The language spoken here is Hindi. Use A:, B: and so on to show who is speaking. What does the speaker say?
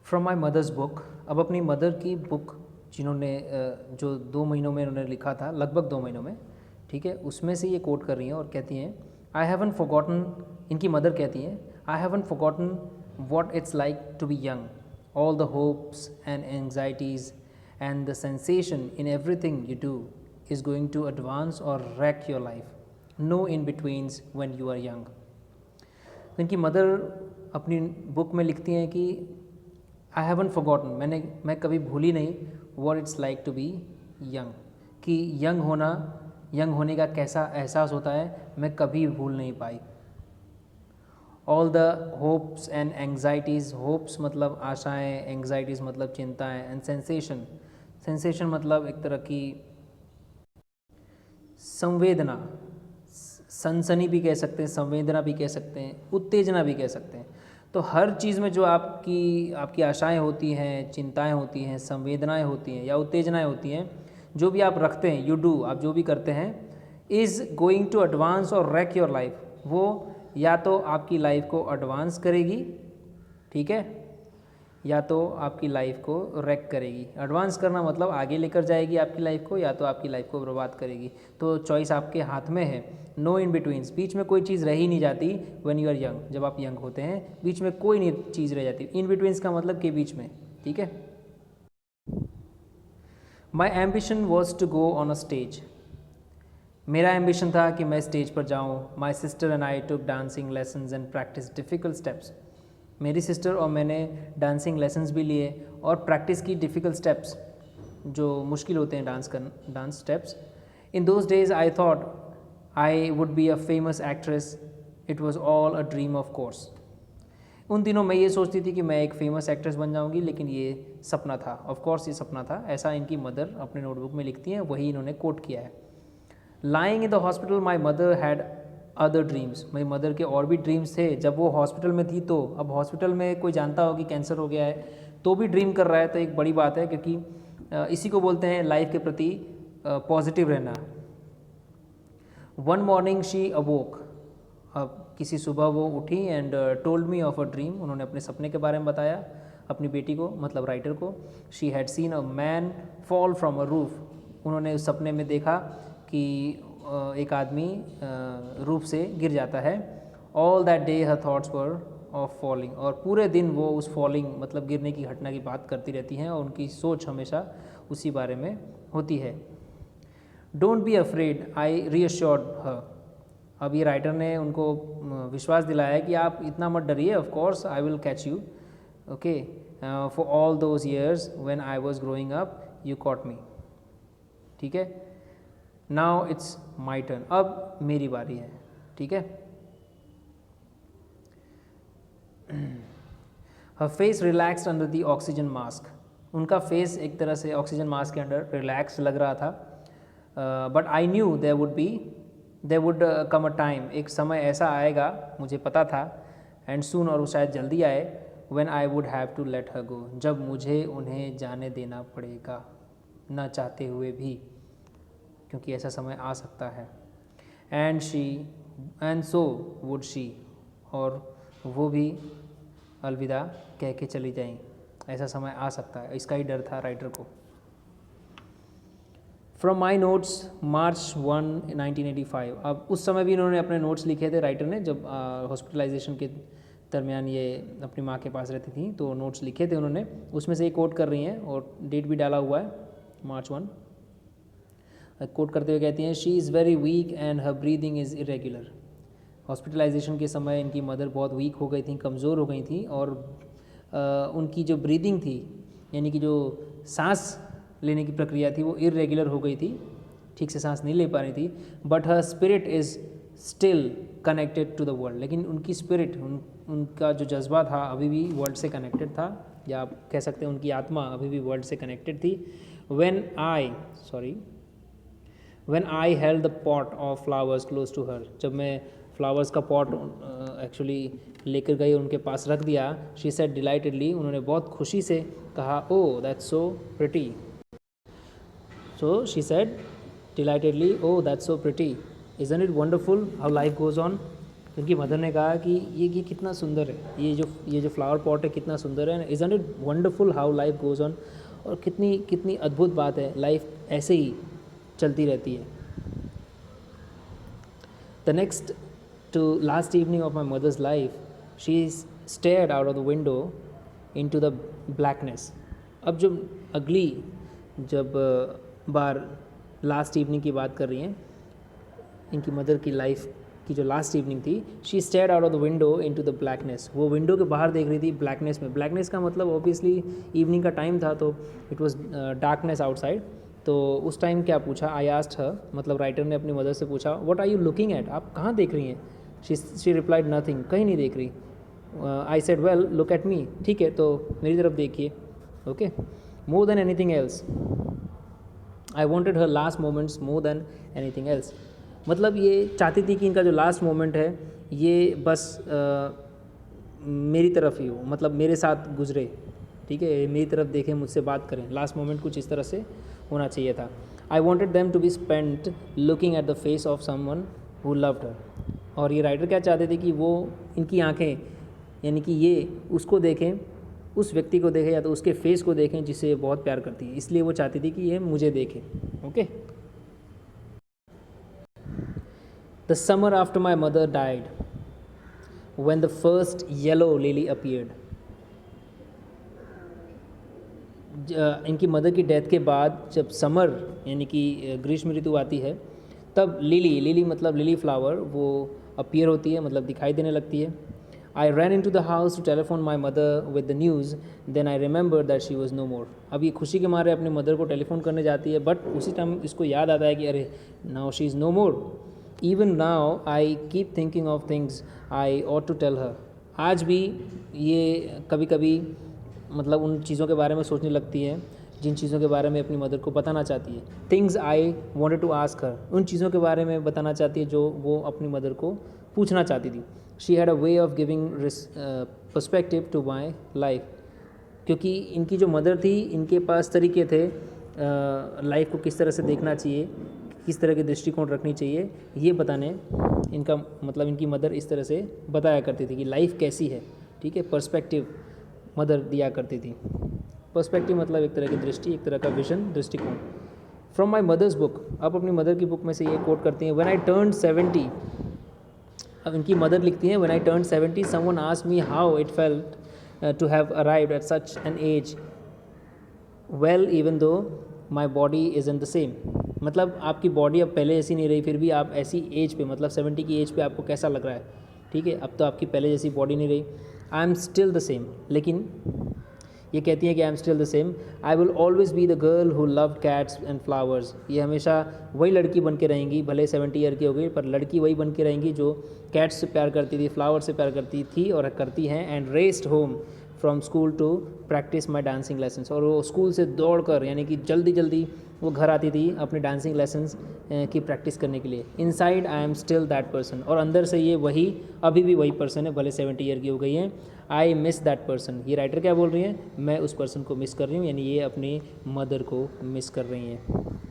A: From my mother's book. अब अपनी मदर की बुक जिन्होंने जो 2 महीनों में उन्होंने लिखा था, लगभग 2 महीनों में, ठीक है, उसमें से ये कोट कर रही हैं और कहती हैं, आई हैवन फॉरगॉटन, इनकी मदर कहती हैं, I haven't forgotten what it's like to be young, all the hopes and anxieties and the sensation in everything you do is going to advance or wreck your life, no in betweens when you are young. तो इनकी मदर अपनी बुक में लिखती हैं कि आई हैवन फॉरगॉटन, मैं कभी भूली नहीं what it's like to be young, कि यंग होने का कैसा एहसास होता है, मैं कभी भूल नहीं पाई। All the hopes and anxieties, hopes मतलब आशाएं, एंगजाइटीज़ मतलब चिंताएं, एंड सेंसेशन मतलब एक तरह की संवेदना, सनसनी भी कह सकते हैं, संवेदना भी कह सकते हैं, उत्तेजना भी कह सकते हैं। तो हर चीज़ में जो आपकी आशाएं होती हैं, चिंताएं होती हैं, संवेदनाएं होती हैं या उत्तेजनाएं होती हैं, जो भी आप रखते हैं, यू डू, आप जो भी करते हैं, is going to advance or wreck your life, वो या तो आपकी लाइफ को एडवांस करेगी, ठीक है, या तो आपकी लाइफ को रैक करेगी। एडवांस करना मतलब आगे लेकर जाएगी आपकी लाइफ को, या तो आपकी लाइफ को बर्बाद करेगी। तो चॉइस आपके हाथ में है। नो इन बिटवीन्स, बीच में कोई चीज़ रह ही नहीं जाती। व्हेन यू आर यंग, जब आप यंग होते हैं, बीच में कोई नहीं चीज़ रह जाती। इन बिटवीन्स का मतलब के बीच में, ठीक है। My ambition was to go on a stage, मेरा एम्बिशन था कि मैं स्टेज पर जाऊँ। My sister and I took dancing lessons and practice difficult steps, मेरी सिस्टर और मैंने डांसिंग लेसन्स भी लिए और प्रैक्टिस की डिफ़िकल्ट स्टेप्स, जो मुश्किल होते हैं dance steps. In those days I thought I would be a famous actress, it was all a dream of course. उन दिनों मैं ये सोचती थी कि मैं एक फेमस एक्ट्रेस बन जाऊंगी, लेकिन ये सपना था, ऑफ कोर्स ये सपना था। ऐसा इनकी मदर अपने नोटबुक में लिखती हैं, वही इन्होंने कोट किया है। Lying in the hospital my mother had other dreams, मेरी मदर के और भी ड्रीम्स थे। जब वो हॉस्पिटल में थी, तो अब हॉस्पिटल में कोई जानता हो कि कैंसर हो गया है तो भी ड्रीम कर रहा है, तो एक बड़ी बात है, क्योंकि इसी को बोलते हैं लाइफ के प्रति पॉजिटिव रहना। वन मॉर्निंग शी अवोक, अब किसी सुबह वो उठी and told me of a dream, उन्होंने अपने सपने के बारे में बताया अपनी बेटी को, मतलब राइटर को। She had seen a man fall from a roof, उन्होंने उस सपने में देखा कि एक आदमी रूफ से गिर जाता है। All that day her thoughts were of falling, और पूरे दिन वो उस फॉलिंग मतलब गिरने की घटना की बात करती रहती हैं और उनकी सोच हमेशा उसी बारे में होती है। Don't be afraid, I reassured her, अब ये राइटर ने उनको विश्वास दिलाया कि आप इतना मत डरिए, of course I will catch you, okay, for all those years when I was growing up you caught me, ठीक है। नाउ इट्स माई टर्न, अब मेरी बारी है, ठीक है। Her face relaxed under the oxygen mask, उनका फेस एक तरह से ऑक्सीजन मास्क के अंडर रिलैक्स लग रहा था। But I knew there would come a time, एक समय ऐसा आएगा, मुझे पता था, एंड सून, और वो शायद जल्दी आए, when I would have to let her go, जब मुझे उन्हें जाने देना पड़ेगा, ना चाहते हुए भी, क्योंकि ऐसा समय आ सकता है। एंड सो वुड शी, और वो भी अलविदा कह के चली जाएं, ऐसा समय आ सकता है, इसका ही डर था राइटर को। फ्रॉम माई नोट्स मार्च 1, 1985, अब उस समय भी इन्होंने अपने नोट्स लिखे थे राइटर ने, जब हॉस्पिटलाइजेशन के दरमियान ये अपनी माँ के पास रहती थी, तो नोट्स लिखे थे उन्होंने, उसमें से ये कोट कर रही हैं और डेट भी डाला हुआ है, मार्च 1। कोट करते हुए कहती हैं, she is very weak and her breathing is irregular, hospitalisation के समय इनकी मदर बहुत वीक हो गई थी, कमज़ोर हो गई थी, और उनकी जो ब्रीदिंग थी, यानी कि जो सांस लेने की प्रक्रिया थी, वो इरेगुलर हो गई थी, ठीक से सांस नहीं ले पा रही थी। But her spirit is still connected to the world, लेकिन उनकी स्पिरिट, उनका जो जज्बा था अभी भी वर्ल्ड से कनेक्टेड था, या आप कह सकते हैं उनकी आत्मा अभी भी वर्ल्ड से कनेक्टेड थी। When I held the pot of flowers close to her, जब मैं फ्लावर्स का पॉट एक्चुअली लेकर गई, उनके पास रख दिया, शी सेड डिलाइटेडली, उन्होंने बहुत खुशी से कहा, oh that's so pretty, so she said delightedly, oh that's so pretty, isn't it wonderful how life goes on. उनकी मदर ने कहा कि ये कितना सुंदर है, ये जो फ्लावर पॉट है कितना सुंदर है, isn't it wonderful how life goes on. और कितनी कितनी अद्भुत बात है, लाइफ ऐसे ही चलती रहती है। The next to last evening of my mother's life she stared out of the window into the blackness. अब जो अगली जब बार लास्ट इवनिंग की बात कर रही हैं, इनकी मदर की लाइफ की जो लास्ट इवनिंग थी, she stared out of the window into the blackness. वो विंडो के बाहर देख रही थी ब्लैकनेस में। ब्लैकनेस का मतलब ऑब्वियसली इवनिंग का टाइम था, तो इट वाज डार्कनेस आउटसाइड। तो उस टाइम क्या पूछा, आई आस्क्ड हर, मतलब राइटर ने अपनी मदर से पूछा, what are you looking at, आप कहाँ देख रही हैं? शी रिप्लाइड नथिंग, कहीं नहीं देख रही। I said well look at me, ठीक है तो मेरी तरफ देखिए, okay. More than anything else I wanted her last moments more than anything else. मतलब ये चाहती थी कि इनका जो लास्ट मोमेंट है ये बस मेरी तरफ ही हो, मतलब मेरे साथ गुजरे, ठीक है, मेरी तरफ देखें, मुझसे बात करें। लास्ट मोमेंट कुछ इस तरह से होना चाहिए था। I wanted them to be spent looking at the face of someone who loved her. और ये राइटर क्या चाहते थे कि वो इनकी आंखें, यानी कि ये उसको देखें, उस व्यक्ति को देखें या तो उसके फेस को देखें जिसे बहुत प्यार करती है, इसलिए वो चाहती थी कि ये मुझे देखे, okay. The summer after my mother died, when the first yellow lily appeared, इनकी मदर की डेथ के बाद जब समर यानी कि ग्रीष्म ऋतु आती है, तब लिली मतलब लिली फ्लावर वो अपीयर होती है, मतलब दिखाई देने लगती है। I ran into the house to telephone my mother with the news, then I remember that she was no more. अब ये खुशी के मारे अपनी मदर को टेलीफोन करने जाती है, बट उसी टाइम इसको याद आता है कि अरे now she is no more. Even now I keep thinking of things I ought to tell her। आज भी ये कभी कभी मतलब उन चीज़ों के बारे में सोचने लगती है जिन चीज़ों के बारे में अपनी मदर को बताना चाहती है। Things I wanted to ask her, उन चीज़ों के बारे में बताना चाहती है जो वो अपनी मदर को पूछना चाहती थी। She had a way of giving perspective to my life। क्योंकि इनकी जो मदर थी, इनके पास तरीके थे लाइफ को किस तरह से देखना चाहिए, किस तरह के दृष्टिकोण रखनी चाहिए, ये बताने इनका मतलब इनकी मदर इस तरह से बताया करती थी कि लाइफ कैसी है, ठीक है। पर्सपेक्टिव मदर दिया करती थी। पर्सपेक्टिव मतलब एक तरह की दृष्टि, एक तरह का विजन, दृष्टिकोण। फ्रॉम माई मदर्स बुक, अब अपनी मदर की बुक में से ये कोट करती हैं, व्हेन आई टर्न्ड 70। अब इनकी मदर लिखती हैं, when I turned 70 someone asked me how it felt to have arrived at such an age, well even though my body is in the same. मतलब आपकी बॉडी अब पहले जैसी नहीं रही, फिर भी आप ऐसी एज पे, मतलब 70 की एज पे आपको कैसा लग रहा है, ठीक है। अब तो आपकी पहले जैसी बॉडी नहीं रही। I am still the same, लेकिन ये कहती है कि I am still the same. I will always be the girl who loved cats and flowers. ये हमेशा वही लड़की बन के रहेंगी, भले 70 ईयर की हो गई, पर लड़की वही बन के रहेंगी जो कैट्स से प्यार करती थी, फ्लावर से प्यार करती थी और करती हैं। And raced home from school to practice my dancing lessons. और वो स्कूल से दौड़ कर, यानी कि जल्दी जल्दी वो घर आती थी अपने डांसिंग लेसन्स की प्रैक्टिस करने के लिए। Inside I am still that person, और अंदर से ये वही, अभी भी वही पर्सन है, भले 70 ईयर की हो गई है। I miss that person. ये राइटर क्या बोल रही हैं, मैं उस पर्सन को मिस कर रही हूँ, यानी ये अपनी मदर को मिस कर रही हैं।